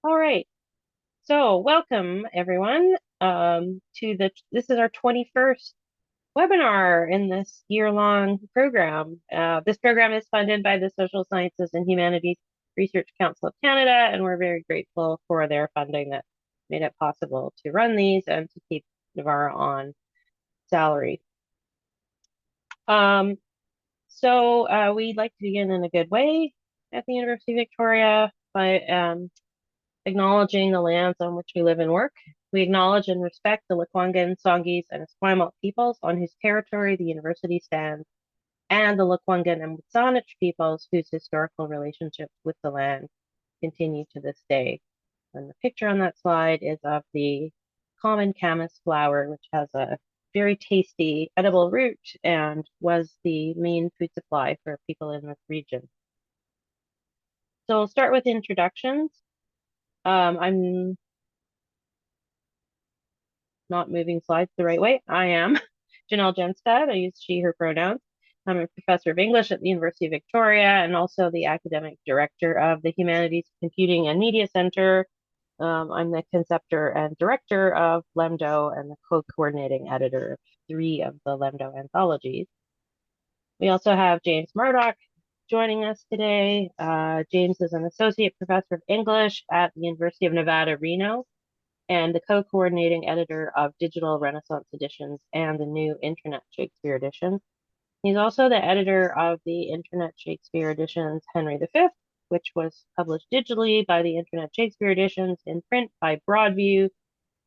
All right. So welcome everyone this is our 21st webinar in this year-long program. This program is funded by the Social Sciences and Humanities Research Council of Canada, and we're very grateful for their funding that made it possible to run these and to keep Navarra on salary. We'd like to begin in a good way at the University of Victoria by acknowledging the lands on which we live and work. We acknowledge and respect the Lekwungen, Songhees, and Esquimalt peoples on whose territory the university stands, and the Lekwungen and Wet'suwet'en peoples whose historical relationships with the land continue to this day. And the picture on that slide is of the common camas flower, which has a very tasty edible root and was the main food supply for people in this region. So we'll start with introductions. I'm not moving slides the right way. I am Janelle Jenstad. I use she, her pronouns. I'm a professor of English at the University of Victoria and also the academic director of the Humanities Computing and Media Center. I'm the conceptor and director of LEMDO and the co-coordinating editor of 3 of the LEMDO anthologies. We also have James Mardock joining us today. James is an associate professor of English at the University of Nevada, Reno, and the co-coordinating editor of Digital Renaissance Editions and the new Internet Shakespeare Edition. He's also the editor of the Internet Shakespeare Editions Henry V, which was published digitally by the Internet Shakespeare Editions in print by Broadview,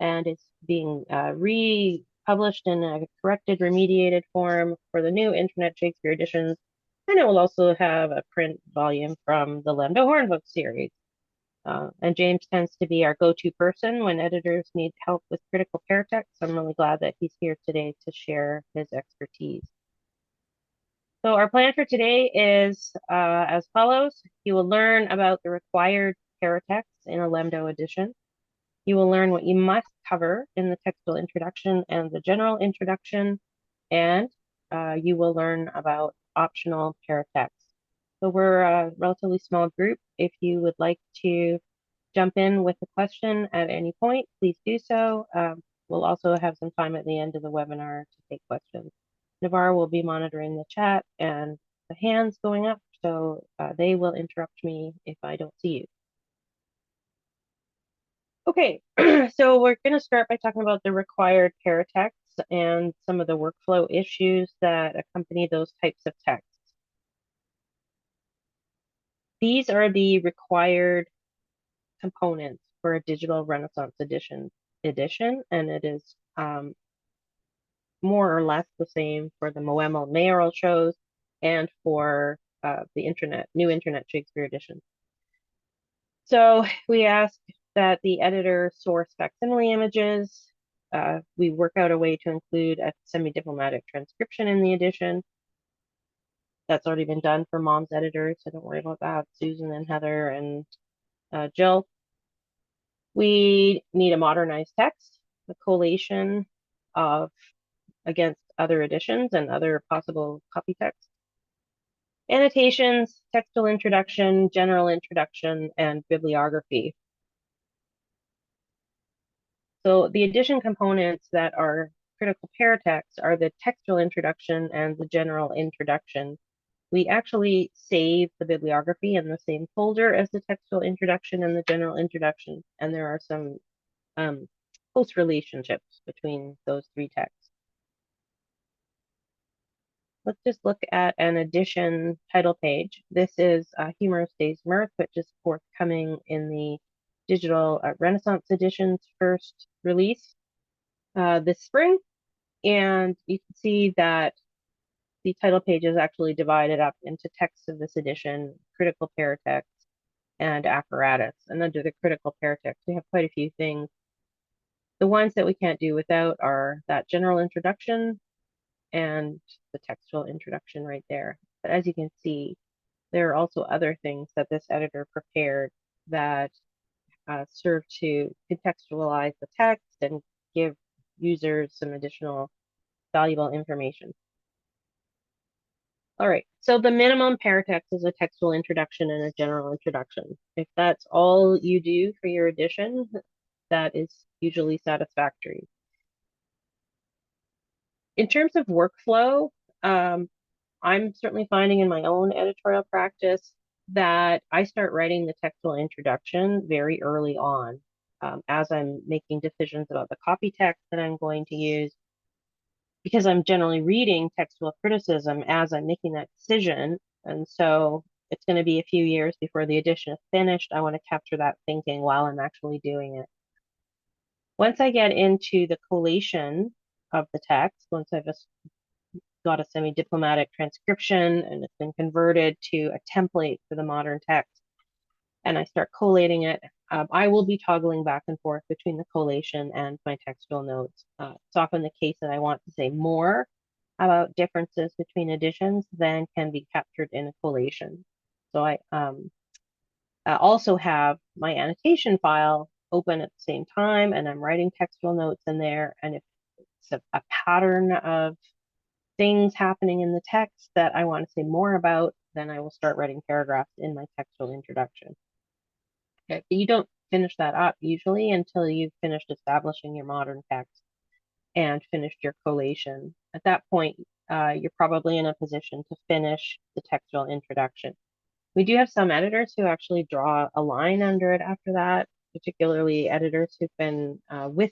and it's being republished in a corrected, remediated form for the new Internet Shakespeare Editions, and it will also have a print volume from the LEMDO Hornbook series. And James tends to be our go-to person when editors need help with critical paratexts. I'm really glad that he's here today to share his expertise. So our plan for today is as follows. You will learn about the required paratexts in a LEMDO edition. You will learn what you must cover in the textual introduction and the general introduction, and you will learn about optional paratexts. So we're a relatively small group. If you would like to jump in with a question at any point, please do so. We'll also have some time at the end of the webinar to take questions. Navarra will be monitoring the chat and the hands going up, so they will interrupt me if I don't see you. Okay, so we're going to start by talking about the required paratexts and some of the workflow issues that accompany those types of texts. These are the required components for a Digital Renaissance edition, and it is more or less the same for the Moemel mayoral shows and for the new Internet Shakespeare edition. So we ask that the editor source facsimile images. We work out a way to include a semi-diplomatic transcription in the edition. That's already been done for Mom's editors, so don't worry about that. Susan and Heather and Jill. We need a modernized text, a collation of against other editions and other possible copy text. Annotations, textual introduction, general introduction, and bibliography. So the edition components that are critical paratexts are the textual introduction and the general introduction. We actually save the bibliography in the same folder as the textual introduction and the general introduction, and there are some close relationships between those 3 texts. Let's just look at an edition title page. This is Humorous Days Mirth, which is forthcoming in the Digital Renaissance Edition's first release this spring. And you can see that the title page is actually divided up into texts of this edition, critical paratext, and apparatus. And under the critical paratext, we have quite a few things. The ones that we can't do without are that general introduction and the textual introduction right there. But as you can see, there are also other things that this editor prepared that serve to contextualize the text and give users some additional valuable information. All right, so the minimum paratext is a textual introduction and a general introduction. If that's all you do for your edition, that is usually satisfactory. In terms of workflow, I'm certainly finding in my own editorial practice that I start writing the textual introduction very early on, as I'm making decisions about the copy text that I'm going to use, because I'm generally reading textual criticism as I'm making that decision. And so it's going to be a few years before the edition is finished. I want to capture that thinking while I'm actually doing it. Once I get into the collation of the text, once I've got a semi-diplomatic transcription and it's been converted to a template for the modern text, and I start collating it, I will be toggling back and forth between the collation and my textual notes. It's often the case that I want to say more about differences between editions than can be captured in a collation. So I also have my annotation file open at the same time, and I'm writing textual notes in there. And if it's a pattern of things happening in the text that I want to say more about, then I will start writing paragraphs in my textual introduction. Okay, but you don't finish that up usually until you've finished establishing your modern text and finished your collation. At that point, you're probably in a position to finish the textual introduction. We do have some editors who actually draw a line under it after that, particularly editors who've been with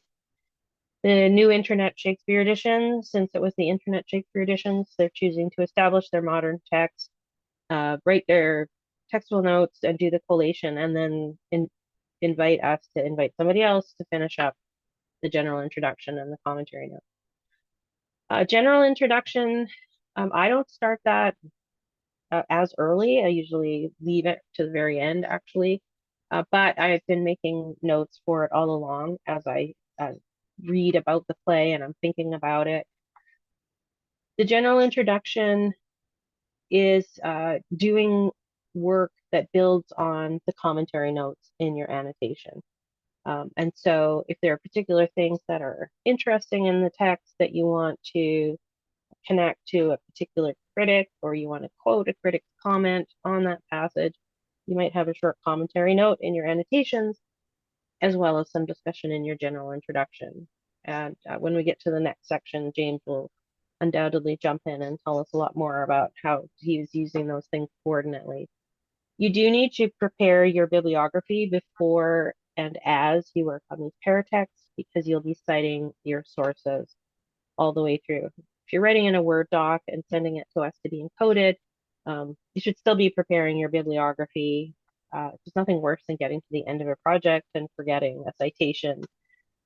the new Internet Shakespeare edition. Since it was the Internet Shakespeare editions, they're choosing to establish their modern text, write their textual notes, and do the collation, and then invite us to invite somebody else to finish up the general introduction and the commentary note. General introduction, I don't start that as early. I usually leave it to the very end, actually. But I've been making notes for it all along as I read about the play and I'm thinking about it. The general introduction is doing work that builds on the commentary notes in your annotation. And so if there are particular things that are interesting in the text that you want to connect to a particular critic, or you want to quote a critic's comment on that passage, you might have a short commentary note in your annotations, as well as some discussion in your general introduction. And when we get to the next section, James will undoubtedly jump in and tell us a lot more about how he's using those things coordinately. You do need to prepare your bibliography before and as you work on these paratexts, because you'll be citing your sources all the way through. If you're writing in a Word doc and sending it to us to be encoded, you should still be preparing your bibliography. There's nothing worse than getting to the end of a project and forgetting a citation,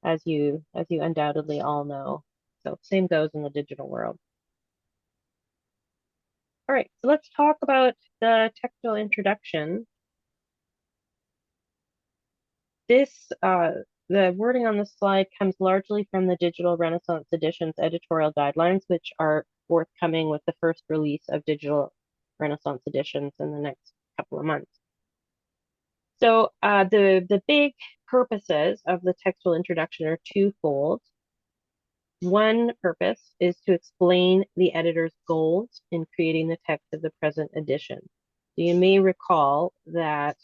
as you undoubtedly all know. So same goes in the digital world. All right, so let's talk about the textual introduction. The wording on this slide comes largely from the Digital Renaissance Edition's editorial guidelines, which are forthcoming with the first release of Digital Renaissance Editions in the next couple of months. So the big purposes of the textual introduction are twofold. One purpose is to explain the editor's goals in creating the text of the present edition. So you may recall that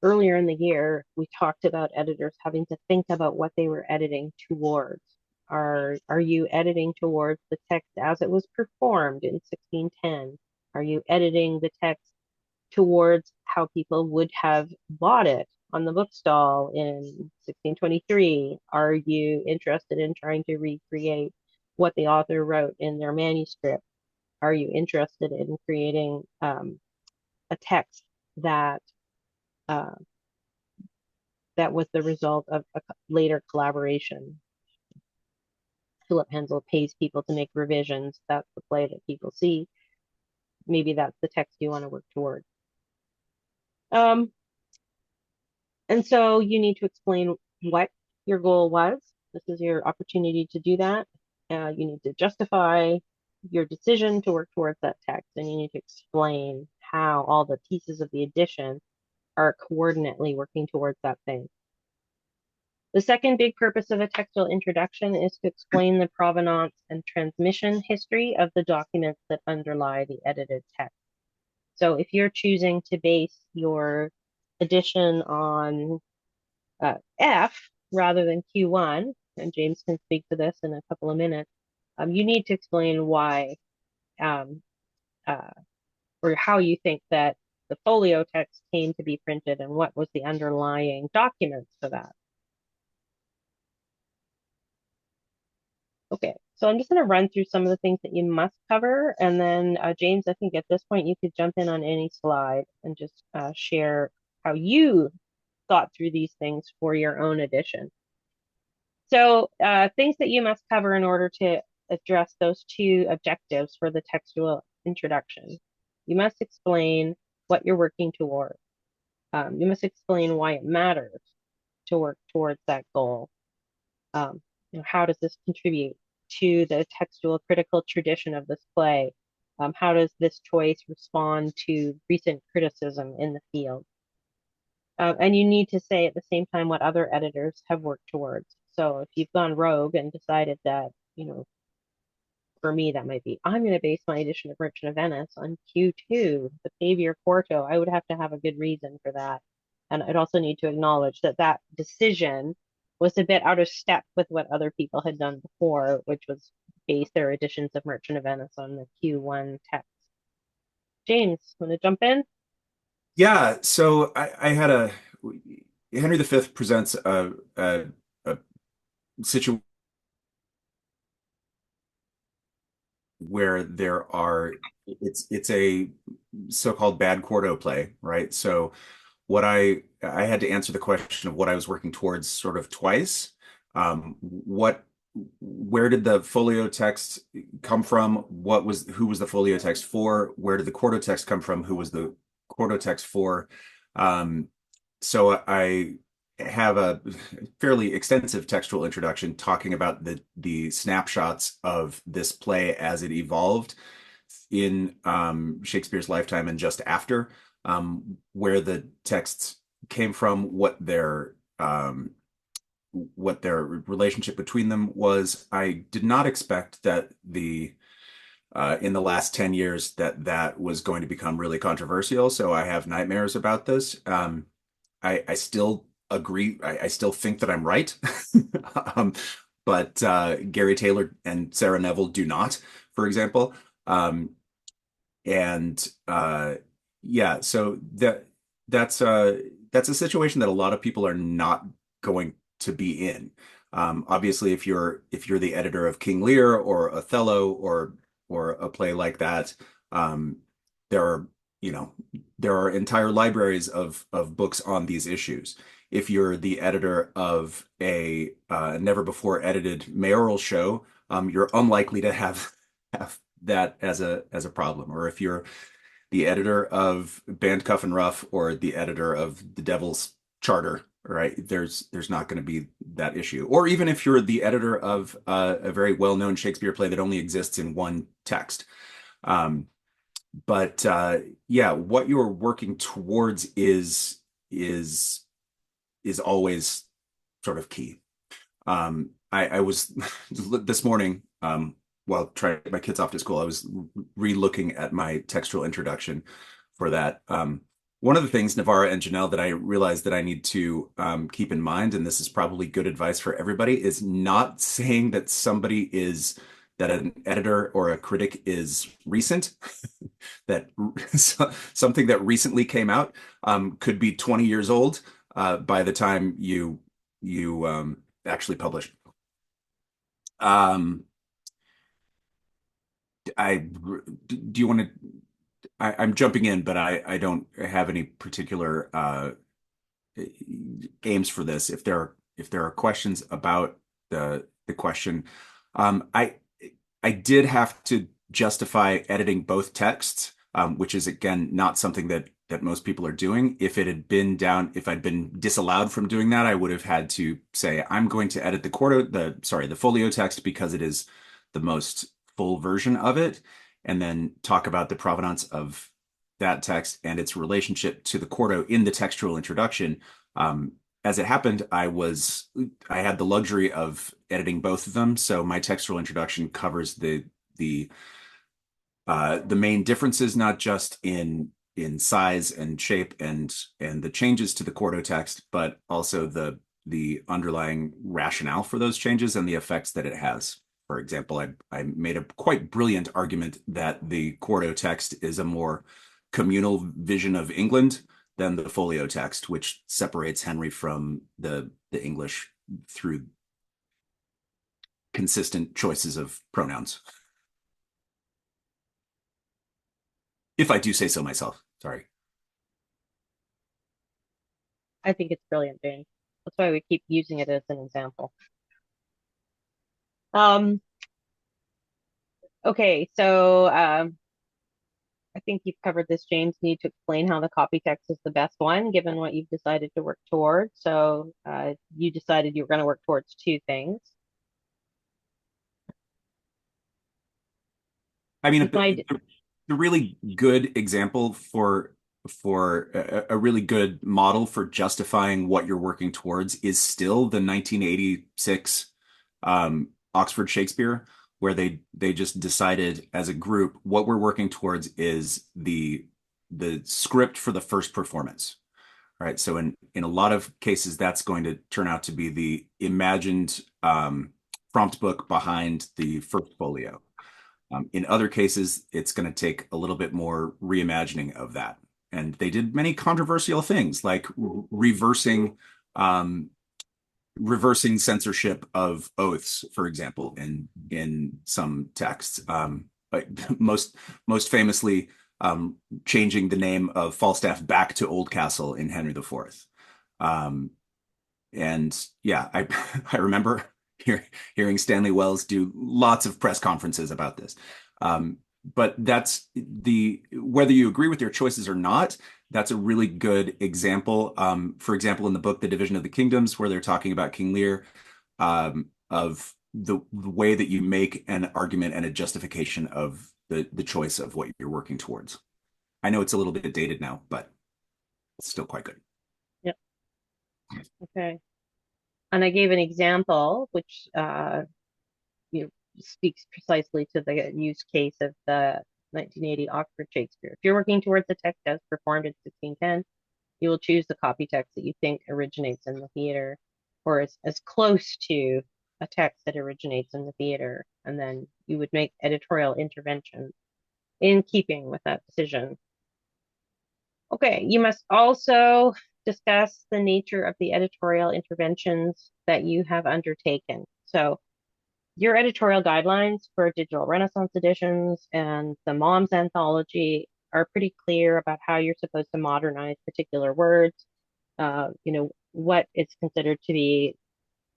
earlier in the year, we talked about editors having to think about what they were editing towards. Are you editing towards the text as it was performed in 1610? Are you editing the text towards how people would have bought it on the bookstall in 1623? Are you interested in trying to recreate what the author wrote in their manuscript? Are you interested in creating a text that that was the result of a later collaboration? Philip Hensel pays people to make revisions. That's the play that people see. Maybe that's the text you want to work toward. And so you need to explain what your goal was. This is your opportunity to do that. You need to justify your decision to work towards that text, and you need to explain how all the pieces of the edition are coordinately working towards that thing. The second big purpose of a textual introduction is to explain the provenance and transmission history of the documents that underlie the edited text. So if you're choosing to base your edition on F rather than Q1, and James can speak to this in a couple of minutes, you need to explain why um, uh, or how you think that the folio text came to be printed and what was the underlying documents for that. Okay, so I'm just going to run through some of the things that you must cover, and then James, I think at this point you could jump in on any slide and just share how you thought through these things for your own edition. So things that you must cover in order to address those two objectives for the textual introduction. You must explain what you're working toward. You must explain why it matters to work towards that goal. How does this contribute to the textual critical tradition of this play? How does this choice respond to recent criticism in the field? And you need to say at the same time what other editors have worked towards. So if you've gone rogue and decided that, for me, that might be, I'm going to base my edition of Merchant of Venice on Q2, the Pavia Quarto. I would have to have a good reason for that. And I'd also need to acknowledge that that decision was a bit out of step with what other people had done before, which was base their editions of Merchant of Venice on the Q1 text. James, want to jump in? Yeah, so I had a Henry V presents a situation where it's a so-called bad quarto play, right? So what I had to answer the question of what I was working towards sort of twice. What Where did the folio text come from? Who was the folio text for? Where did the quarto text come from? Who was the quarto text for? Um, so I have a fairly extensive textual introduction talking about the snapshots of this play as it evolved in Shakespeare's lifetime and just after, where the texts came from, what their relationship between them was. I did not expect that in the last 10 years that was going to become really controversial. So I have nightmares about this. I still agree. I still think that I'm right. um, but Gary Taylor and Sarah Neville do not, for example. Um, and yeah, so that's a situation that a lot of people are not going to be in. Obviously, if you're the editor of King Lear or Othello or a play like that, um, there are there are entire libraries of books on these issues. If you're the editor of a never before edited mayoral show, you're unlikely to have that as a problem. Or if you're the editor of Band Cuff and Rough or the editor of The Devil's Charter, right? There's not going to be that issue. Or even if you're the editor of a very well-known Shakespeare play that only exists in one text. Um, but yeah, what you're working towards is always sort of key. I was this morning, while trying to get my kids off to school, I was re-looking at my textual introduction for that. One of the things, Navarra and Janelle, that I realized that I need to keep in mind, and this is probably good advice for everybody, is not saying that an editor or a critic is recent, that something that recently came out could be 20 years old by the time you actually publish. Um, do you want to? I'm jumping in, but I don't have any particular aims for this. If there are questions about the question, I did have to justify editing both texts, which is again not something that most people are doing. If I'd been disallowed from doing that, I would have had to say I'm going to edit the folio text because it is the most full version of it, and then talk about the provenance of that text and its relationship to the quarto in the textual introduction. as it happened, I had the luxury of editing both of them. So my textual introduction covers the the main differences, not just in size and shape and the changes to the Quarto text, but also the underlying rationale for those changes and the effects that it has. For example, I made a quite brilliant argument that the Quarto text is a more communal vision of England than the Folio text, which separates Henry from the English through consistent choices of pronouns. If I do say so myself. Sorry. I think it's brilliant, Jane. That's why we keep using it as an example. Um, okay, so I think you've covered this, James. Need to explain how the copy text is the best one, given what you've decided to work towards. So you decided you were going to work towards two things. I mean, With my, a really good example for a really good model for justifying what you're working towards is still the 1986 Oxford Shakespeare, where they just decided as a group what we're working towards is the script for the first performance. Right. So in a lot of cases, that's going to turn out to be the imagined prompt book behind the first folio. In other cases, it's going to take a little bit more reimagining of that. And they did many controversial things like um, reversing censorship of oaths, for example, in some texts. But most famously, changing the name of Falstaff back to Oldcastle in Henry IV. Um, and yeah, I remember hearing Stanley Wells do lots of press conferences about this. Um, but that's the whether you agree with your choices or not, that's a really good example. For example, in the book The Division of the Kingdoms, where they're talking about King Lear, of the way that you make an argument and a justification of the choice of what you're working towards. I know it's a little bit dated now, but it's still quite good. yeah, okay. And I gave an example, which you know, speaks precisely to the use case of the 1980 Oxford Shakespeare. If you're working towards a text as performed in 1610, you will choose the copy text that you think originates in the theater or is as close to a text that originates in the theater. And then you would make editorial interventions in keeping with that decision. Okay, you must also discuss the nature of the editorial interventions that you have undertaken. So your editorial guidelines for digital Renaissance editions and the Mom's anthology are pretty clear about how you're supposed to modernize particular words, what is considered to be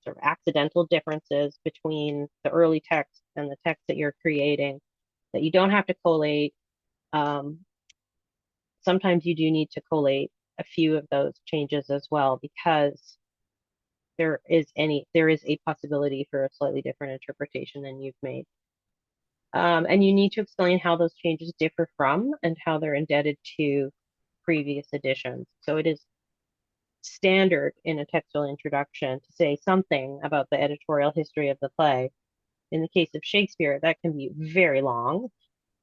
sort of accidental differences between the early text and the text that you're creating, that you don't have to collate. Um, Sometimes you do need to collate a few of those changes as well because there is a possibility for a slightly different interpretation than you've made. And you need to explain how those changes differ from and how they're indebted to previous editions. So it is standard in a textual introduction to say something about the editorial history of the play. In the case of Shakespeare, that can be very long,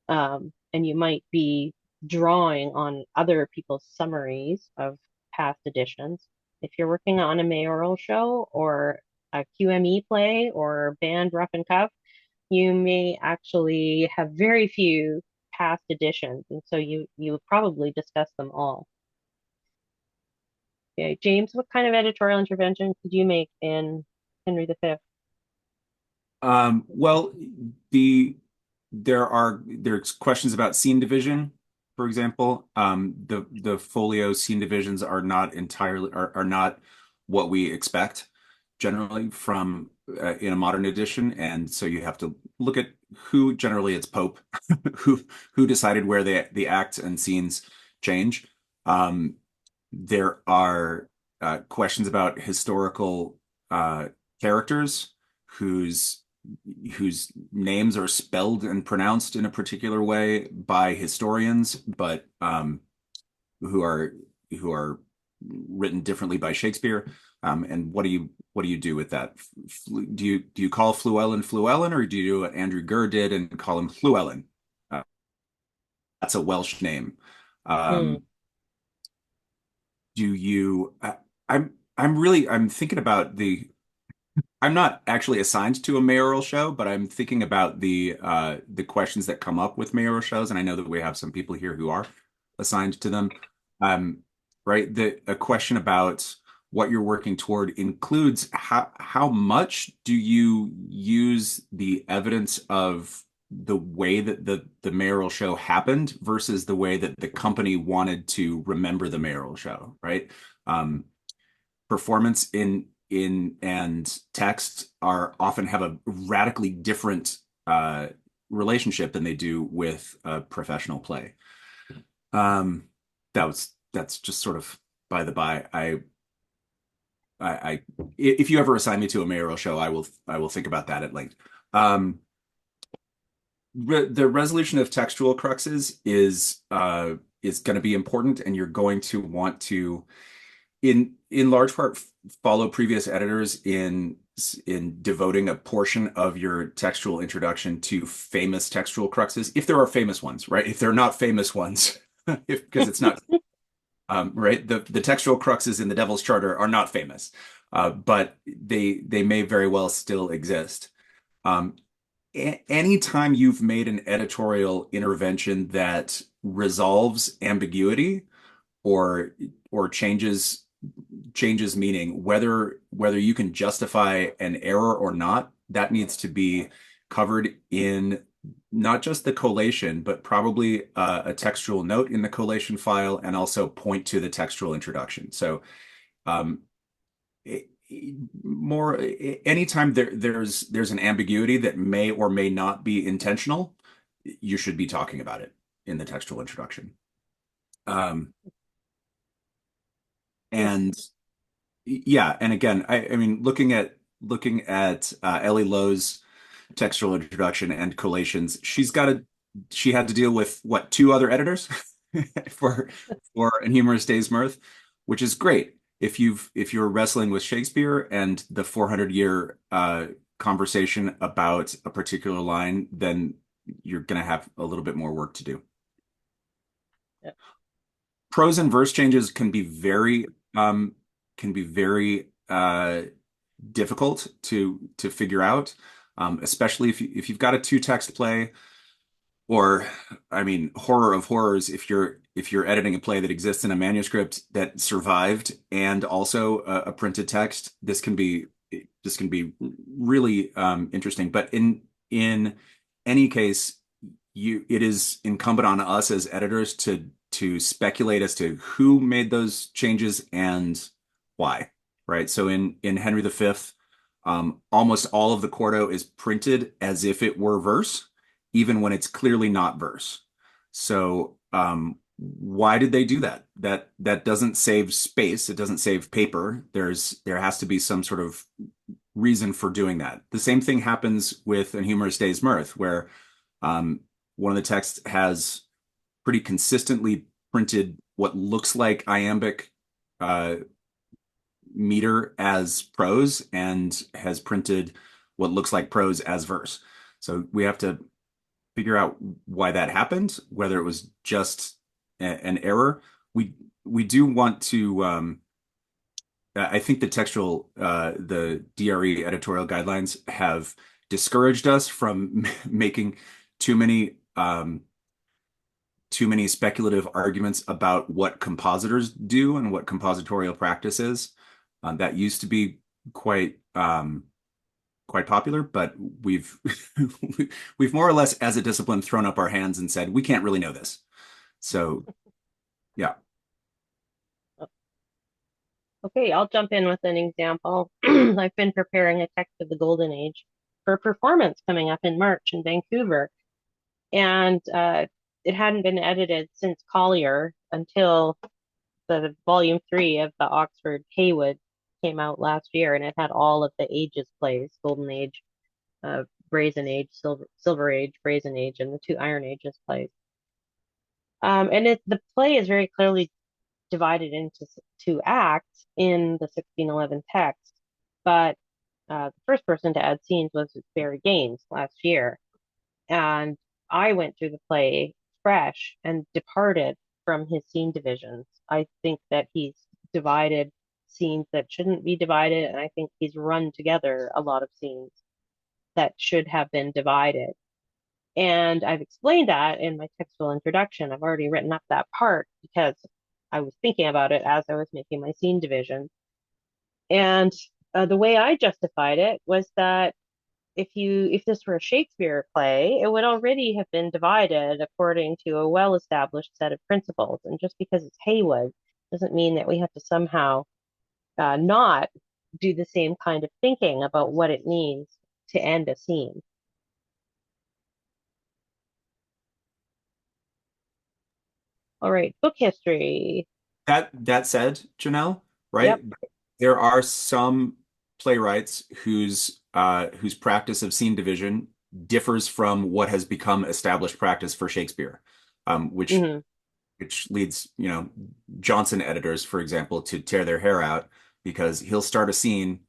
and you might be drawing on other people's summaries of past editions. If you're working on a mayoral show or a QME play or band rough and cuff, you may actually have very few past editions, and so you would probably discuss them all. Okay, James, what kind of editorial interventions did you make in Henry V? Well, there's questions about scene division, for example. The folio scene divisions are not entirely are not what we expect generally from in a modern edition, and so you have to look at who generally it's Pope, who who decided where the acts and scenes change. Um, there are questions about historical characters whose whose names are spelled and pronounced in a particular way by historians, but who are who are written differently by Shakespeare? And what do you do with that? Do you call Fluellen Fluellen, or do you do what Andrew Gurr did and call him Llewellyn? Uh, that's a Welsh name. Hmm. Um, do you? I'm thinking about the. I'm not actually assigned to a mayoral show, but I'm thinking about the questions that come up with mayoral shows, and I know that we have some people here who are assigned to them. Um, right, a question about what you're working toward includes how much do you use the evidence of the way that the mayoral show happened versus the way that the company wanted to remember the mayoral show, right? Um, Performance in and text are often have a radically different relationship than they do with a professional play. Um, that's just sort of by the by. I if you ever assign me to a mayoral show, I will think about that at length. Um, the resolution of textual cruxes is going to be important, and you're going to want to in large part follow previous editors in devoting a portion of your textual introduction to famous textual cruxes, if there are famous ones, right? If they're not famous ones, if because it's not right, the textual cruxes in the Devil's Charter are not famous, but they may very well still exist. Um, Anytime you've made an editorial intervention that resolves ambiguity or changes meaning, whether you can justify an error or not, that needs to be covered in not just the collation, but probably a textual note in the collation file, and also point to the textual introduction. So um, more anytime there's an ambiguity that may or may not be intentional, you should be talking about it in the textual introduction. Um, and Yeah, and again, I mean, looking at Ellie Lowe's textual introduction and collations, she had to deal with what, two other editors for An Humorous Day's Mirth, which is great. If you're wrestling with Shakespeare and the 400-year conversation about a particular line, then you're gonna have a little bit more work to do. Yeah. Prose and verse changes can be very difficult to figure out, especially if you've got a two text play, or I mean, horror of horrors, if you're editing a play that exists in a manuscript that survived and also a printed text, this can be really interesting. But in any case, it is incumbent on us as editors to speculate as to who made those changes and why, right? So in Henry V, almost all of the quarto is printed as if it were verse, even when it's clearly not verse. So why did they do that? That doesn't save space. It doesn't save paper. There has to be some sort of reason for doing that. The same thing happens with An Humorous Day's Mirth, where um, one of the texts has pretty consistently printed what looks like iambic uh, meter as prose and has printed what looks like prose as verse. So we have to figure out why that happened, whether it was just an error. We do want to. I think the DRE editorial guidelines have discouraged us from making too many too many speculative arguments about what compositors do and what compositorial practice is. That used to be quite popular, but we've we've more or less, as a discipline, thrown up our hands and said we can't really know this. So yeah. Okay, I'll jump in with an example. I've been preparing a text of the Golden Age for a performance coming up in March in Vancouver, and it hadn't been edited since Collier until the volume three of the Oxford Heywood came out last year, and it had all of the ages plays: Golden Age, uh, Brazen Age, Silver Age, Brazen Age, and the two Iron Ages plays. And the play is very clearly divided into two acts in the 1611 text. But the first person to add scenes was Barry Gaines last year. And I went through the play fresh and departed from his scene divisions. I think that he's divided scenes that shouldn't be divided, and I think he's run together a lot of scenes that should have been divided. And I've explained that in my textual introduction. I've already written up that part because I was thinking about it as I was making my scene division. And the way I justified it was that if this were a Shakespeare play, it would already have been divided according to a well-established set of principles. And just because it's Heywood doesn't mean that we have to somehow not do the same kind of thinking about what it means to end a scene. All right, book history. That said, Janelle, Yep. right? There are some playwrights whose practice of scene division differs from what has become established practice for Shakespeare, um, which Hmm. which leads, Johnson editors, for example, to tear their hair out because he'll start a scene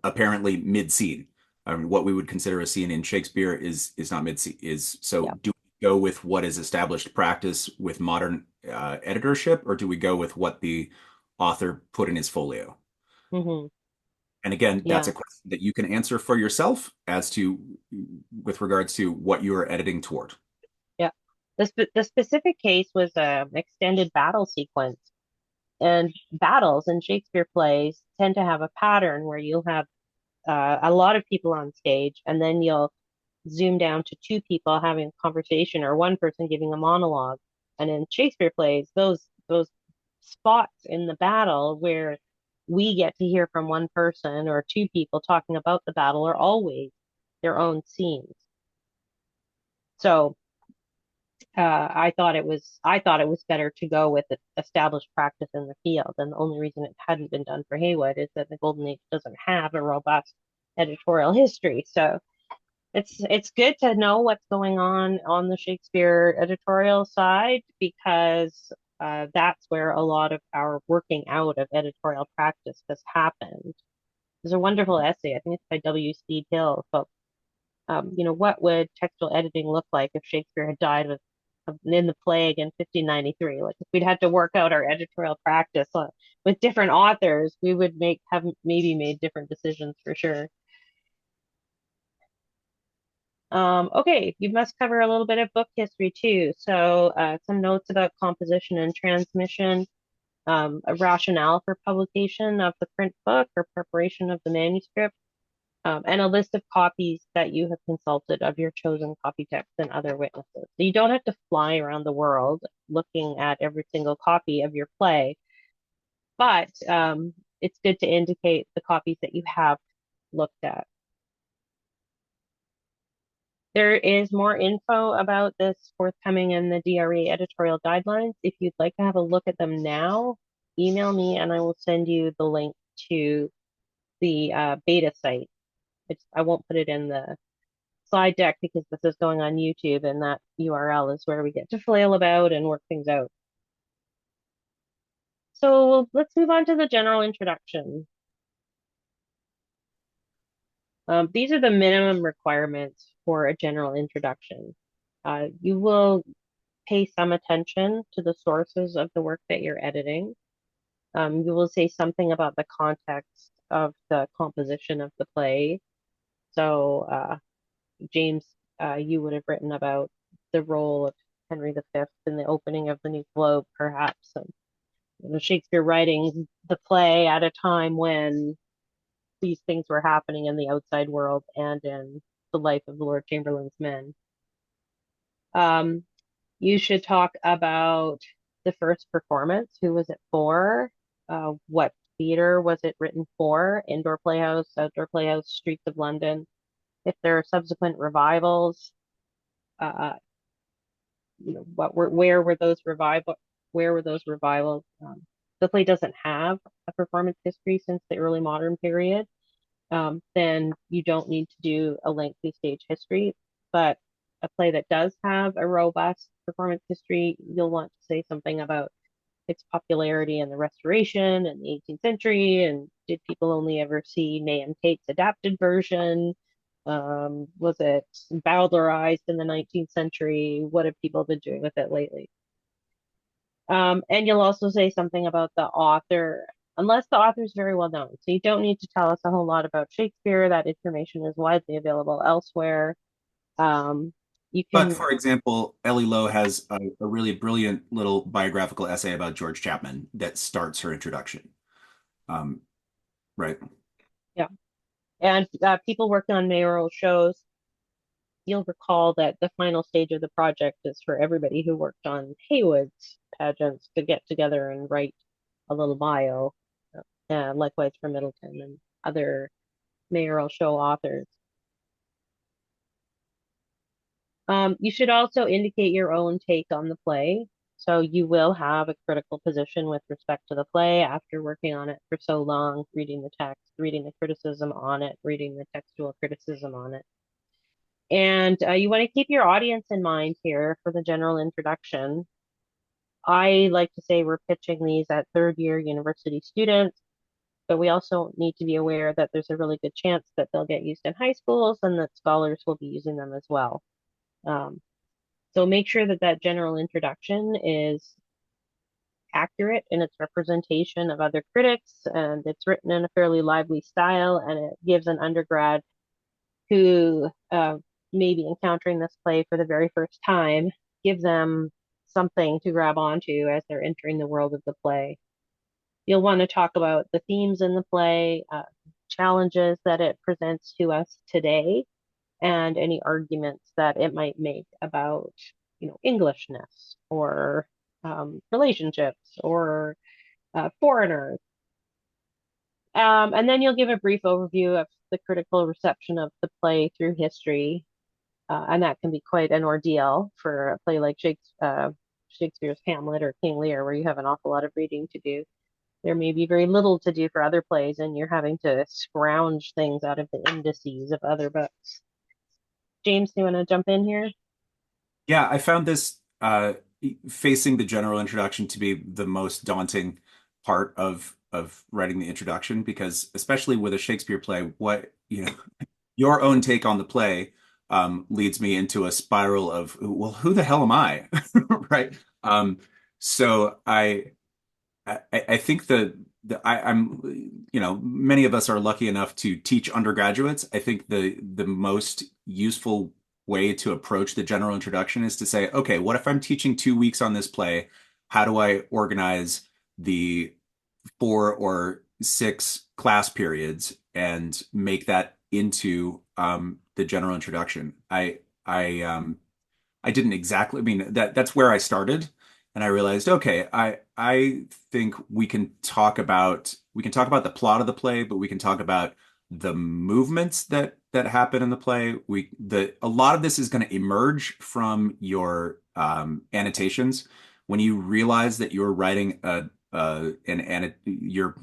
apparently mid-scene. I mean, what we would consider a scene in Shakespeare is not mid-scene. Is so. Yep. Do we go with what is established practice with modern editorship, or do we go with what the author put in his folio? Hmm. And again, that's Yeah. a question that you can answer for yourself as to with regards to what you are editing toward. Yeah. The specific case was an extended battle sequence. And battles in Shakespeare plays tend to have a pattern where you'll have a lot of people on stage, and then you'll zoom down to two people having a conversation or one person giving a monologue. And in Shakespeare plays, those spots in the battle where we get to hear from one person or two people talking about the battle are always their own scenes. So I thought it was better to go with the established practice in the field, and the only reason it hadn't been done for Heywood is that the Golden Age doesn't have a robust editorial history. So it's good to know what's going on the Shakespeare editorial side because that's where a lot of our working out of editorial practice has happened. There's a wonderful essay, I think it's by W. Steed Hill, about what would textual editing look like if Shakespeare had died in the plague in 1593? Like if we'd had to work out our editorial practice with different authors, we would have maybe made different decisions for sure. Okay, you must cover a little bit of book history too. So some notes about composition and transmission, a rationale for publication of the print book or preparation of the manuscript, and a list of copies that you have consulted of your chosen copy text and other witnesses. So you don't have to fly around the world looking at every single copy of your play, but it's good to indicate the copies that you have looked at. There is more info about this forthcoming in the DRE editorial guidelines. If you'd like to have a look at them now, email me and I will send you the link to the beta site. I won't put it in the slide deck because this is going on YouTube and that URL is where we get to flail about and work things out. So let's move on to the general introduction. These are the minimum requirements for a general introduction. You will pay some attention to the sources of the work that you're editing. You will say something about the context of the composition of the play. So, James, you would have written about the role of Henry V in the opening of the New Globe, perhaps. And Shakespeare writing the play at a time when these things were happening in the outside world and in the life of the Lord Chamberlain's men. Um, you should talk about the first performance. Who was it for? What theater was it written for? Indoor playhouse, outdoor playhouse, streets of London. If there are subsequent revivals, uh, where were those revivals? The play doesn't have a performance history since the early modern period. Then you don't need to do a lengthy stage history. But a play that does have a robust performance history, you'll want to say something about its popularity in the Restoration and the 18th century, and did people only ever see Nahum Tate's adapted version? Was it bowdlerized in the 19th century? What have people been doing with it lately? And you'll also say something about the author, unless the author is very well known. So you don't need to tell us a whole lot about Shakespeare. That information is widely available elsewhere. Um, you But can, for example, Ellie Lowe has a really brilliant little biographical essay about George Chapman that starts her introduction. Um, right. yeah. And people working on mayoral shows, you'll recall that the final stage of the project is for everybody who worked on Haywood's pageants to get together and write a little bio. Likewise for Middleton and other mayoral show authors. You should also indicate your own take on the play. So you will have a critical position with respect to the play after working on it for so long, reading the text, reading the criticism on it, reading the textual criticism on it. And you want to keep your audience in mind here for the general introduction. I like to say we're pitching these at third year university students, but we also need to be aware that there's a really good chance that they'll get used in high schools and that scholars will be using them as well. Um, So make sure that that general introduction is accurate in its representation of other critics, and it's written in a fairly lively style, and it gives an undergrad who may be encountering this play for the very first time, give them something to grab onto as they're entering the world of the play. You'll want to talk about the themes in the play, challenges that it presents to us today, and any arguments that it might make about, Englishness or relationships or foreigners. And then you'll give a brief overview of the critical reception of the play through history. And that can be quite an ordeal for a play like Shakespeare's Hamlet or King Lear, where you have an awful lot of reading to do. There may be very little to do for other plays, and you're having to scrounge things out of the indices of other books. James, do you want to jump in here? Yeah, I found this facing the general introduction to be the most daunting part of writing the introduction because especially with a Shakespeare play, what your own take on the play leads me into a spiral of, well, who the hell am I? Right? So I think I'm many of us are lucky enough to teach undergraduates. I think the most useful way to approach the general introduction is to say, okay, what if I'm teaching 2 weeks on this play? How do I organize the 4 or 6 class periods and make that into the general introduction? I didn't exactly, I mean, that's where I started. And I realized, okay, I think we can talk about the plot of the play, but we can talk about the movements that happen in the play. A lot of this is going to emerge from your annotations when you realize that you're writing you're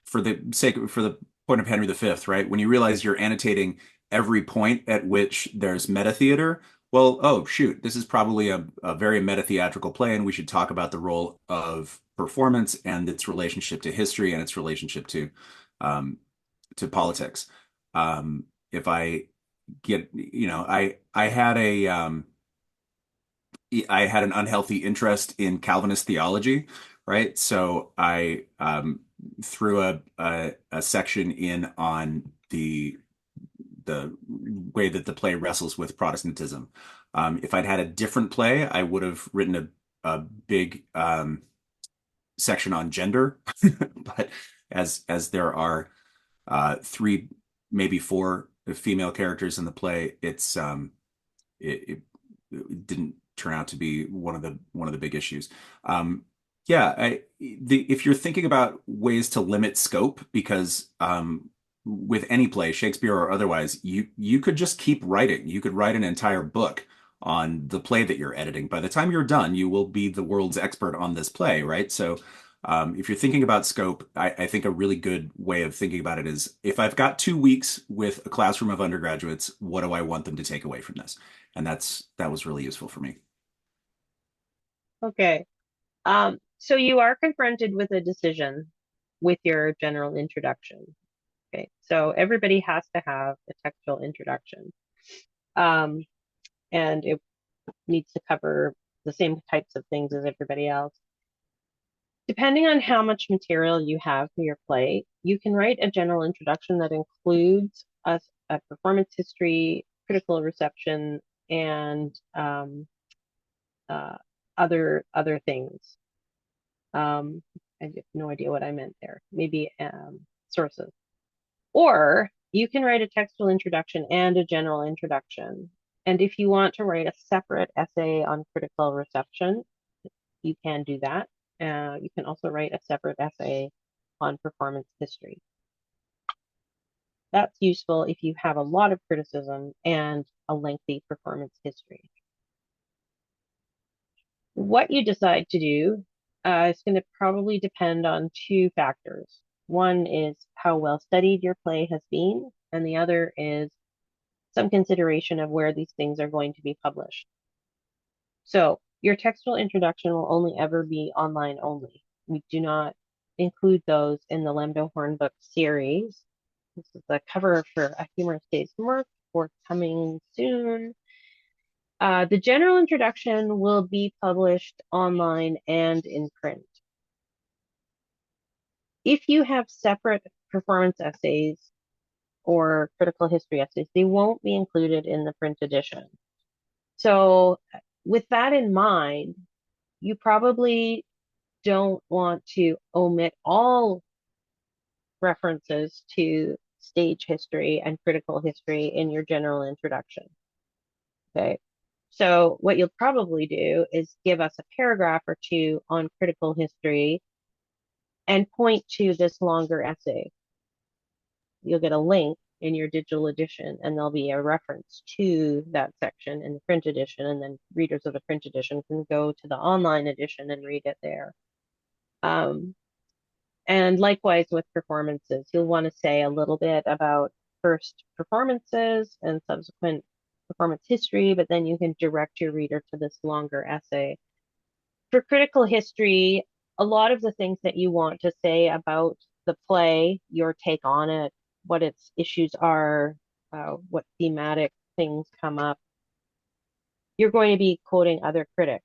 for the point of Henry V, right? When you realize you're annotating every point at which there's meta theater, well, oh shoot, this is probably a very meta theatrical play, and we should talk about the role of performance and its relationship to history and its relationship um, to politics. If I get, I had an unhealthy interest in Calvinist theology, right? So I threw a section in on the way that the play wrestles with Protestantism. If I'd had a different play, I would have written a big section on gender, but as there are 3, maybe 4 female characters in the play, it didn't turn out to be one of the big issues. Yeah, if you're thinking about ways to limit scope, because with any play, Shakespeare or otherwise, you could just keep writing. You could write an entire book on the play that you're editing. By the time you're done, you will be the world's expert on this play, right? So if you're thinking about scope, I think a really good way of thinking about it is if I've got 2 weeks with a classroom of undergraduates, what do I want them to take away from this? And that was really useful for me. Okay. So you are confronted with a decision with your general introduction. Okay, so everybody has to have a textual introduction. Um, and it needs to cover the same types of things as everybody else. Depending on how much material you have for your play, you can write a general introduction that includes a performance history, critical reception, and uh, other things. I have no idea what I meant there. Maybe sources. Or you can write a textual introduction and a general introduction. And if you want to write a separate essay on critical reception, you can do that. You can also write a separate essay on performance history. That's useful if you have a lot of criticism and a lengthy performance history. What you decide to do is going to probably depend on two factors. One is how well studied your play has been, and the other is some consideration of where these things are going to be published. So your textual introduction will only ever be online only. We do not include those in the LEMDO Hornbook series. This is the cover for A Humorous Day's Work, forthcoming soon. The general introduction will be published online and in print. If you have separate performance essays or critical history essays, they won't be included in the print edition. So with that in mind, you probably don't want to omit all references to stage history and critical history in your general introduction. Okay. So what you'll probably do is give us a paragraph or two on critical history and point to this longer essay. You'll get a link in your digital edition and there'll be a reference to that section in the print edition, and then readers of the print edition can go to the online edition and read it there. And likewise with performances, you'll want to say a little bit about first performances and subsequent performance history, but then you can direct your reader to this longer essay. For critical history, a lot of the things that you want to say about the play, your take on it, what its issues are, what thematic things come up, you're going to be quoting other critics.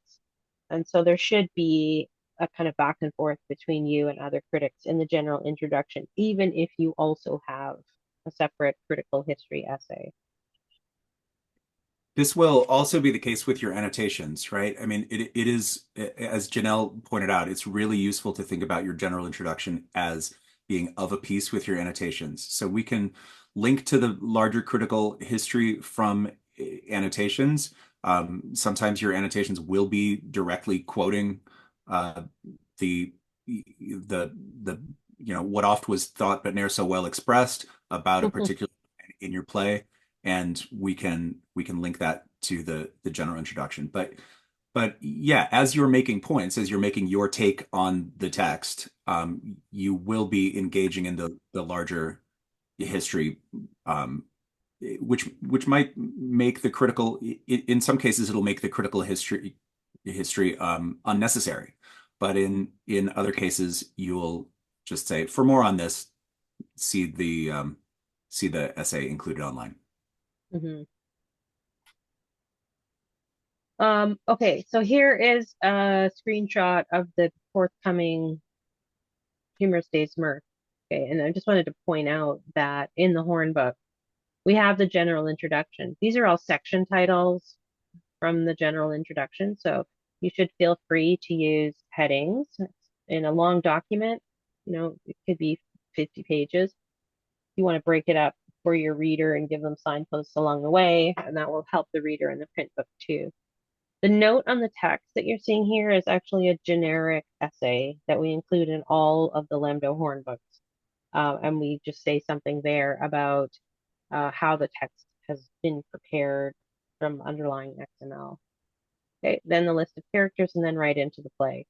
And so there should be a kind of back and forth between you and other critics in the general introduction, even if you also have a separate critical history essay. This will also be the case with your annotations, right? I mean, it is, as Janelle pointed out, it's really useful to think about your general introduction as being of a piece with your annotations. So we can link to the larger critical history from annotations. Sometimes your annotations will be directly quoting uh, the the what oft was thought but ne'er so well expressed about a particular in your play, and we can link that to the general introduction. But yeah, as you're making points, as you're making your take on the text, you will be engaging in the larger history, which might make the critical, in some cases, it'll make the critical history unnecessary. But in other cases, you'll just say, for more on this, see the essay included online. Mm-hmm. Okay, so here is a screenshot of the forthcoming Humorous Days Mirth. Okay, and I just wanted to point out that in the Horn book, we have the general introduction. These are all section titles from the general introduction, so you should feel free to use headings in a long document. It could be 50 pages. You want to break it up for your reader and give them signposts along the way, and that will help the reader in the print book too. The note on the text that you're seeing here is actually a generic essay that we include in all of the LEMDO Horn books. And we just say something there about how the text has been prepared from underlying XML. Okay, then the list of characters, and then right into the play.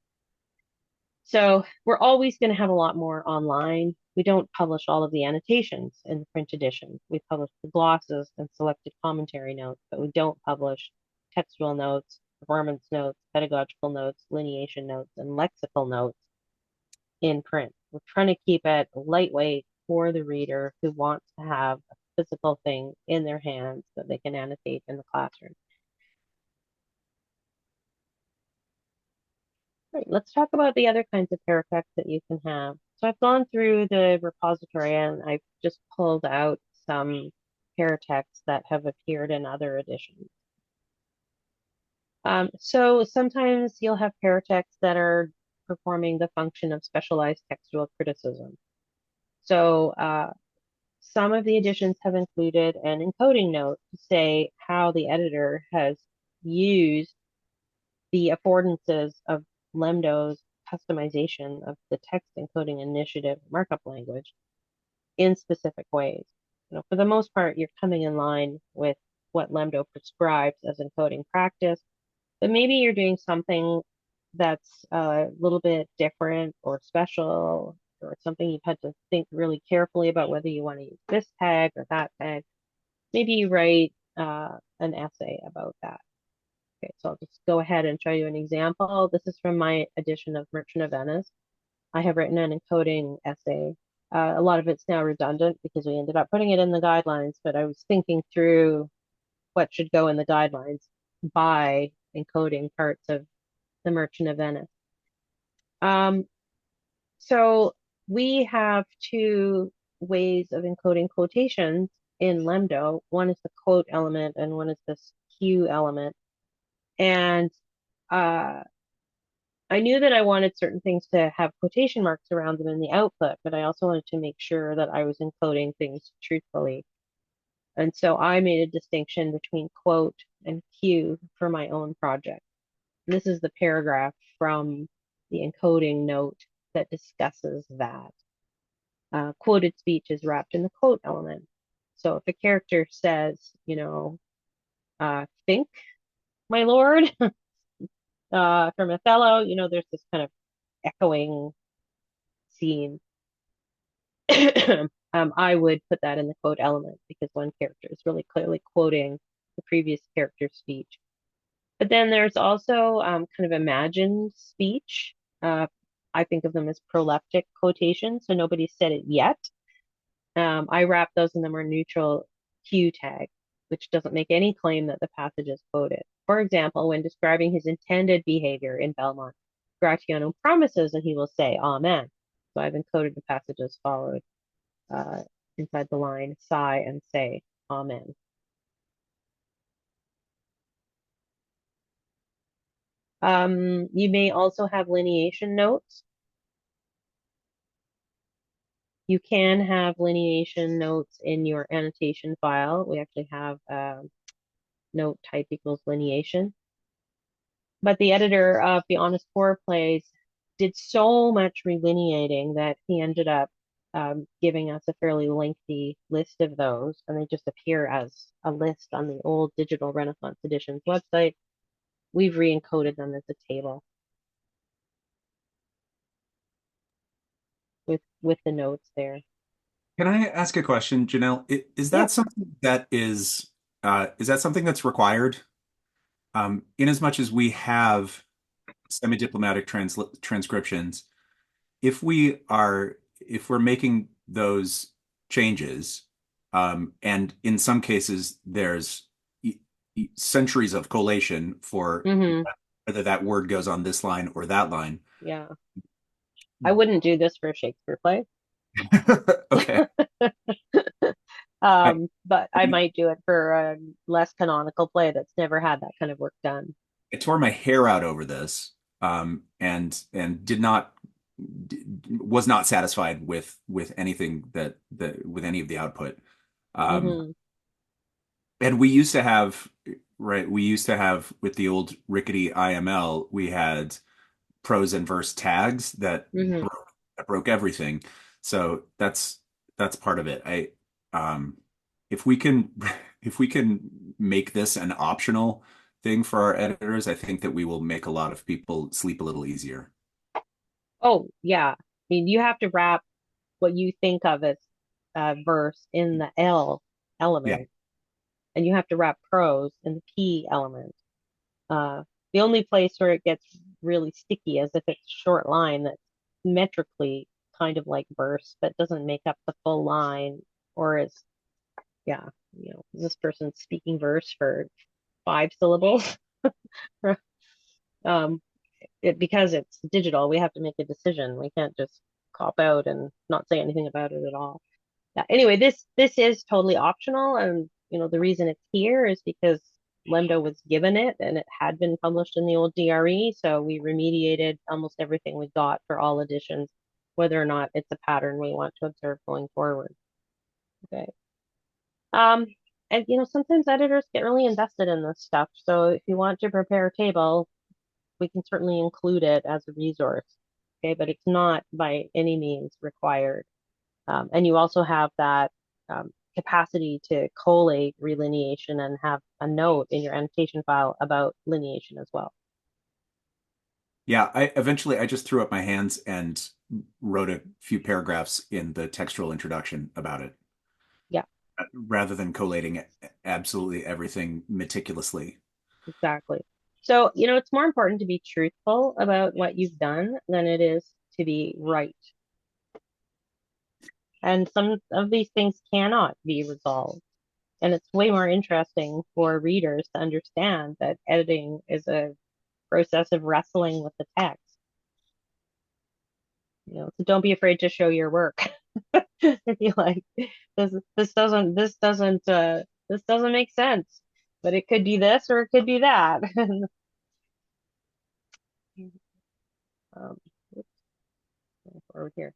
So we're always going to have a lot more online. We don't publish all of the annotations in the print edition. We publish the glosses and selected commentary notes, but we don't publish textual notes performance notes, pedagogical notes, lineation notes, and lexical notes in print. We're trying to keep it lightweight for the reader who wants to have a physical thing in their hands that they can annotate in the classroom. Right, let's talk about the other kinds of paratexts that you can have. So I've gone through the repository and I've just pulled out some paratexts that have appeared in other editions. So sometimes you'll have paratexts that are performing the function of specialized textual criticism. So some of the editions have included an encoding note to say how the editor has used the affordances of LEMDO's customization of the text encoding initiative markup language in specific ways. For the most part, you're coming in line with what LEMDO prescribes as encoding practice, but maybe you're doing something that's a little bit different or special, or something you've had to think really carefully about whether you want to use this tag or that tag. Maybe you write an essay about that. Okay, so I'll just go ahead and show you an example. This is from my edition of Merchant of Venice. I have written an encoding essay. A lot of it's now redundant because we ended up putting it in the guidelines, but I was thinking through what should go in the guidelines by encoding parts of the Merchant of Venice. So we have two ways of encoding quotations in LEMDO. One is the quote element and one is this Q element. And I knew that I wanted certain things to have quotation marks around them in the output, but I also wanted to make sure that I was encoding things truthfully. And so I made a distinction between quote and Q for my own project. And this is the paragraph from the encoding note that discusses that. Quoted speech is wrapped in the quote element. So if a character says, think, my lord, from Othello, there's this kind of echoing scene. I would put that in the quote element because one character is really clearly quoting the previous character's speech. But then there's also kind of imagined speech. I think of them as proleptic quotations, so nobody said it yet. I wrap those in the more neutral Q tag, which doesn't make any claim that the passage is quoted. For example, when describing his intended behavior in Belmont, Gratiano promises that he will say Amen. So I've encoded the passage as followed inside the line, sigh and say Amen. You may also have lineation notes. You can have lineation notes in your annotation file. We actually have note type equals lineation. But the editor of The Honest Poor Plays did so much relineating that he ended up giving us a fairly lengthy list of those, and they just appear as a list on the old Digital Renaissance Editions website. We've re-encoded them as a table with the notes there. Can I ask a question, Janelle? Is Yeah. that something is that something that's required? In as much as we have semi-diplomatic transcriptions, if we're making those changes, and in some cases there's centuries of collation for Mm-hmm. whether that word goes on this line or that line. Yeah. I wouldn't do this for a Shakespeare play. Okay. I, But I might do it for a less canonical play that's never had that kind of work done. I tore my hair out over this, and did not was not satisfied with anything that with any of the output. Um, Mm-hmm. and we used to have right, we used to have with the old rickety IML, we had prose and verse tags Mm-hmm. that broke everything. So that's part of it. If we can if we can make this an optional thing for our editors, I think that we will make a lot of people sleep a little easier. Oh, yeah. I mean, you have to wrap what you think of as verse in the L Yeah. element, and you have to wrap prose in the P element. The only place where it gets really sticky is if it's a short line that's metrically kind of like verse, but doesn't make up the full line, or is, yeah, this person's speaking verse for 5 syllables. Um, because it's digital, we have to make a decision. We can't just cop out and not say anything about it at all. Yeah. Anyway, this is totally optional, and the reason it's here is because LEMDO was given it, and it had been published in the old DRE, so we remediated almost everything we got for all editions, whether or not it's a pattern we want to observe going forward. Okay. Um, and sometimes editors get really invested in this stuff. So if you want to prepare a table, we can certainly include it as a resource. Okay, but it's not by any means required. And you also have that capacity to collate relineation and have a note in your annotation file about lineation as well. Yeah, I just threw up my hands and wrote a few paragraphs in the textual introduction about it, Yeah, rather than collating absolutely everything meticulously. exactly. So, it's more important to be truthful about what you've done than it is to be right. And some of these things cannot be resolved. And it's way more interesting for readers to understand that editing is a process of wrestling with the text. So don't be afraid to show your work. If you like, this doesn't make sense, but it could be this or it could be that. um, Forward here.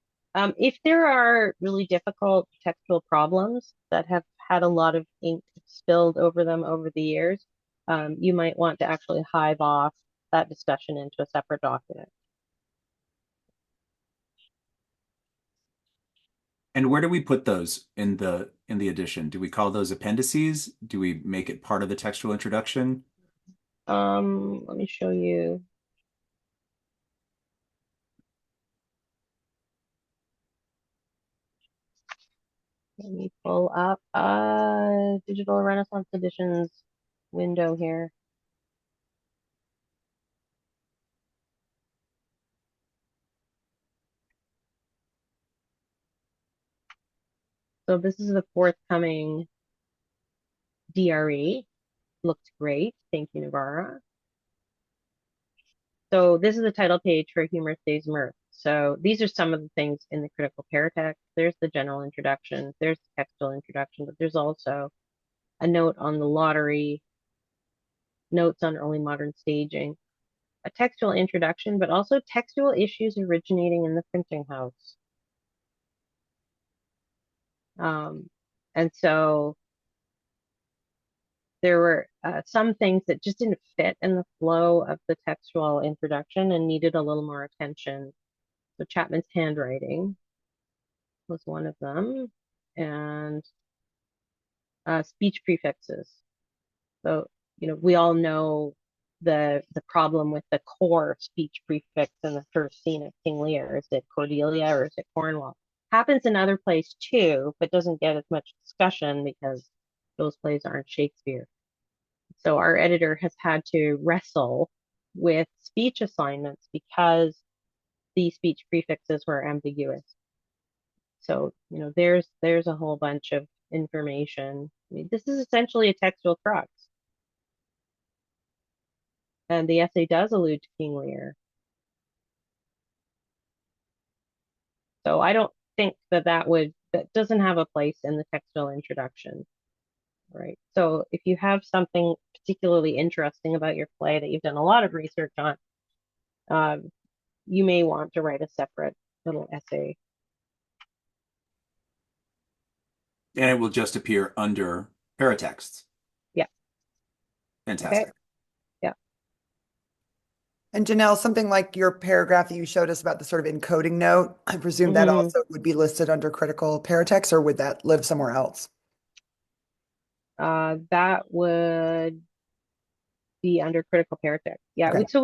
If there are really difficult textual problems that have had a lot of ink spilled over them over the years, you might want to actually hive off that discussion into a separate document. And where do we put those in the edition? Do we call those appendices? Do we make it part of the textual introduction? Let me show you. Let me pull up Digital Renaissance Editions window here. So this is the forthcoming DRE. Looks great. Thank you, Navarra. So this is the title page for Humorous Days Mirth. So these are some of the things in the critical paratext. There's the general introduction. There's the textual introduction, but there's also a note on the lottery, notes on early modern staging, a textual introduction, but also textual issues originating in the printing house. Um, and so there were some things that just didn't fit in the flow of the textual introduction and needed a little more attention. So Chapman's handwriting was one of them, and speech prefixes. So, we all know the problem with the core speech prefix in the first scene of King Lear. Is it Cordelia or is it Cornwall? Happens in other plays too, but doesn't get as much discussion because those plays aren't Shakespeare. So our editor has had to wrestle with speech assignments because these speech prefixes were ambiguous. So, there's a whole bunch of information. I mean, this is essentially a textual crux. And the essay does allude to King Lear. So I don't think that doesn't have a place in the textual introduction, right? So if you have something particularly interesting about your play that you've done a lot of research on, um, you may want to write a separate little essay. And it will just appear under paratexts. Yeah. Okay. Fantastic. Yeah. And Janelle, something like your paragraph that you showed us about the sort of encoding note, I presume that Mm-hmm. also would be listed under critical paratext, or would that live somewhere else? That would be under critical paratext. Yeah. Okay. So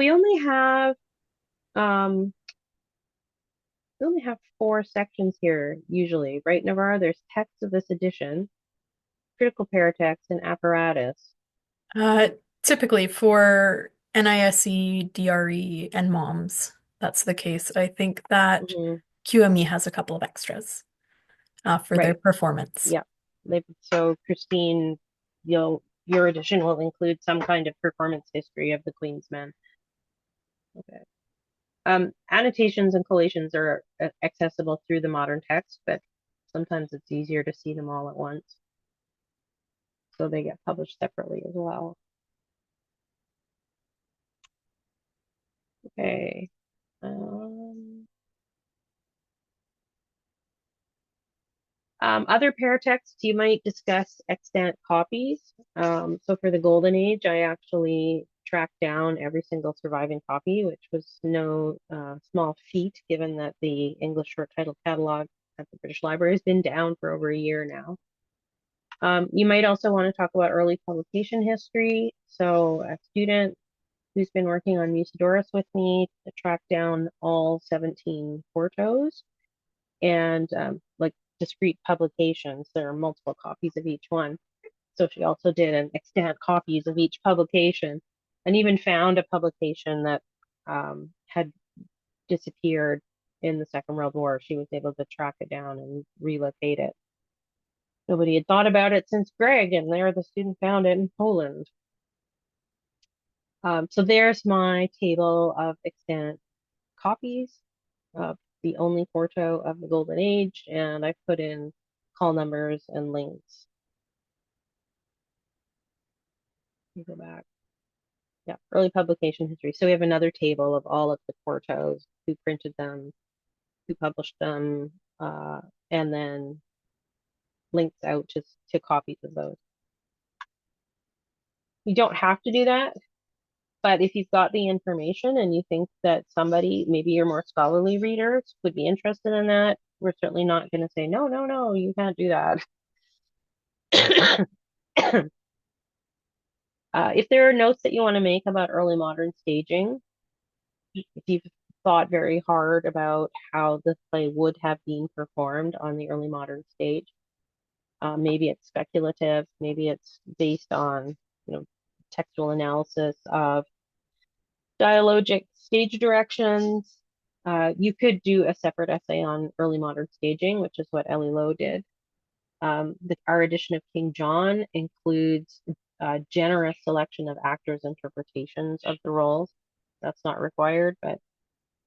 um, we only have 4 sections here usually, right, Navarre? There's text of this edition, critical paratext, and apparatus. Uh, Typically for NISE, DRE, and MOMS. That's the case. I think that Mhm. QME has a couple of extras for their Right. performance. Yeah. So Christine, your edition will include some kind of performance history of the Queen's Men. Okay. Annotations and collations are accessible through the modern text, but sometimes it's easier to see them all at once. So they get published separately as well. Okay. Other paratexts, you might discuss extant copies. So for the Golden Age, I actually tracked down every single surviving copy, which was no small feat, given that the English short title catalog at the British Library has been down for over a year now. You might also want to talk about early publication history. So a student who's been working on Musidorus with me to track down all 17 quartos and like discrete publications. There are multiple copies of each one. So she also did an extant copies of each publication and even found a publication that had disappeared in the Second World War. She was able to track it down and relocate it. Nobody had thought about it since Greg, and there the student found it in Poland. So there's my table of extant copies of the only quarto of the Golden Age, and I've put in call numbers and links. Let me go back. Yeah, early publication history. So we have another table of all of the quartos, who printed them, who published them, and then links out to copies of those. You don't have to do that, but if you've got the information and you think that somebody, maybe your more scholarly readers, would be interested in that, we're certainly not going to say, no, no, no, you can't do that. If there are notes that you want to make about early modern staging, if you've thought very hard about how the play would have been performed on the early modern stage, maybe it's speculative, maybe it's based on, textual analysis of dialogic stage directions. You could do a separate essay on early modern staging, which is what LEMDO did. Our edition of King John includes a generous selection of actors' interpretations of the roles. That's not required, but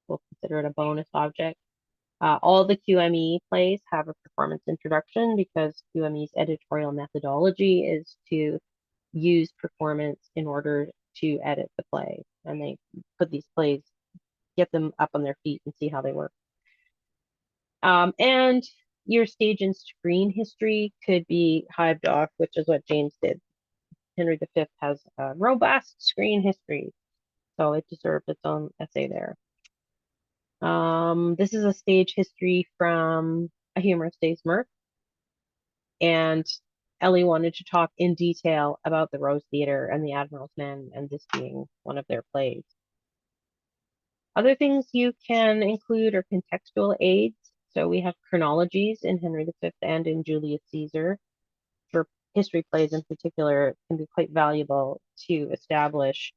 we'll consider it a bonus object. All the QME plays have a performance introduction because QME's editorial methodology is to use performance in order to edit the play. And they put these plays, get them up on their feet and see how they work. And your stage and screen history could be hived off, which is what James did. Henry V has a robust screen history, so it deserved its own essay there. This is a stage history from A Humorous Day's Mirth, and Ellie wanted to talk in detail about the Rose Theatre and the Admiral's Men, and this being one of their plays. Other things you can include are contextual aids. So we have chronologies in Henry V and in Julius Caesar. For history plays in particular, it can be quite valuable to establish,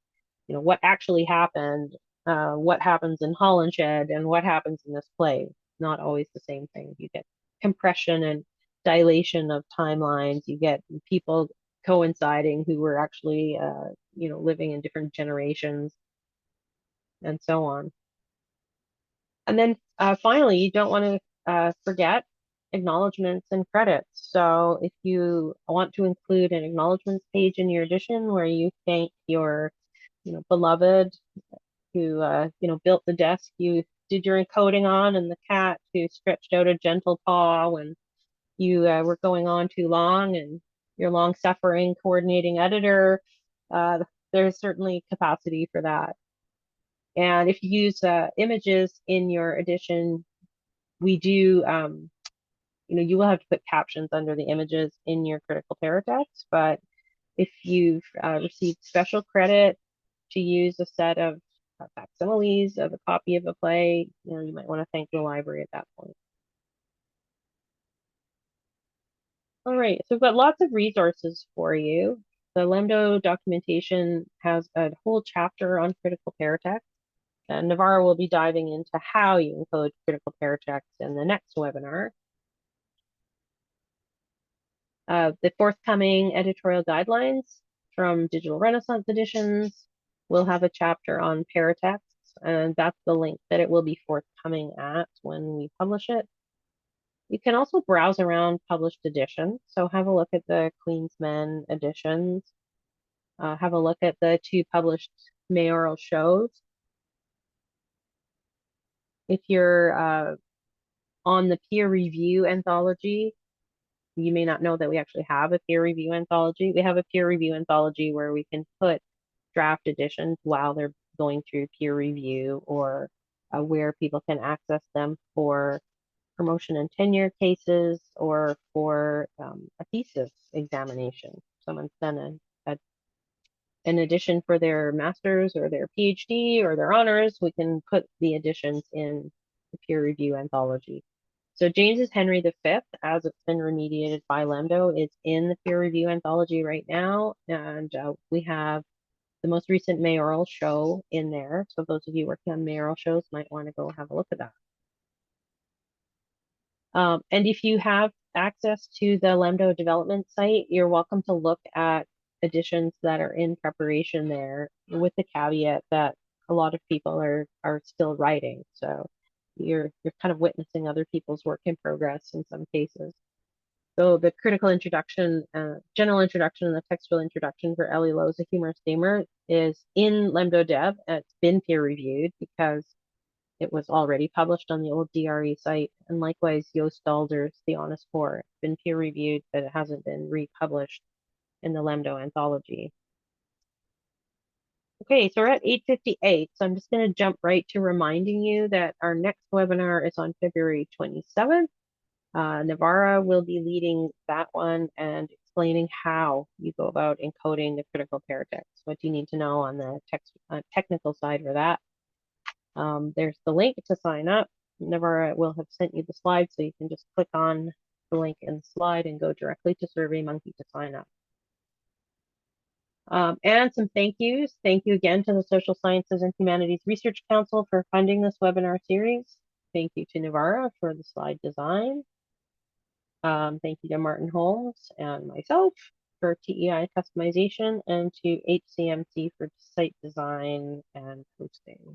what actually happened, what happens in Holinshed, and what happens in this play. Not always the same thing. You get compression and dilation of timelines. You get people coinciding who were actually, living in different generations, and so on. And then finally, you don't want to forget acknowledgements and credits. So if you want to include an acknowledgements page in your edition where you thank your, beloved who, built the desk you did your encoding on, and the cat who stretched out a gentle paw when you were going on too long, and your long-suffering coordinating editor, there's certainly capacity for that. And if you use images in your edition, we do, you will have to put captions under the images in your critical paratext, but if you've received special credit to use a set of facsimiles of a copy of a play, you might want to thank the library at that point. All right, so we've got lots of resources for you. the LEMDO documentation has a whole chapter on critical paratexts, and Navarra will be diving into how you encode critical paratexts in the next webinar. The forthcoming editorial guidelines from Digital Renaissance Editions will have a chapter on paratexts, and that's the link that it will be forthcoming at when we publish it. You can also browse around published editions, so have a look at the Queen's Men editions, have a look at the 2 published mayoral shows. If you're on the peer review anthology, you may not know that we actually have a peer review anthology. We have a peer review anthology where we can put draft editions while they're going through peer review, or where people can access them for promotion and tenure cases, or for a thesis examination. Someone's done an edition for their master's or their PhD or their honors, we can put the editions in the peer review anthology. So James's Henry V, as it's been remediated by LEMDO, is in the peer review anthology right now, and we have the most recent mayoral show in there. So those of you working on mayoral shows might want to go have a look at that. And if you have access to the LEMDO development site, you're welcome to look at editions that are in preparation there, with the caveat that a lot of people are still writing. So you're kind of witnessing other people's work in progress in some cases. So the critical introduction, general introduction, and the textual introduction for Ellie Lowe's A Humorous Gamer is in LEMDO Dev. It's been peer reviewed because it was already published on the old DRE site. And likewise, Joost Dalder's The Honest Poor. It's been peer reviewed, but it hasn't been republished in the LEMDO anthology. Okay, so we're at 8:58, so I'm just going to jump right to reminding you that our next webinar is on February 27th. Navarra will be leading that one and explaining how you go about encoding the critical paratext. What do you need to know on the technical side for that? There's the link to sign up. Navarra will have sent you the slide, so you can just click on the link in the slide and go directly to SurveyMonkey to sign up. And some thank yous. Thank you again to the Social Sciences and Humanities Research Council for funding this webinar series. Thank you to Navarra for the slide design. Thank you to Martin Holmes and myself for TEI customization, and to HCMC for site design and hosting.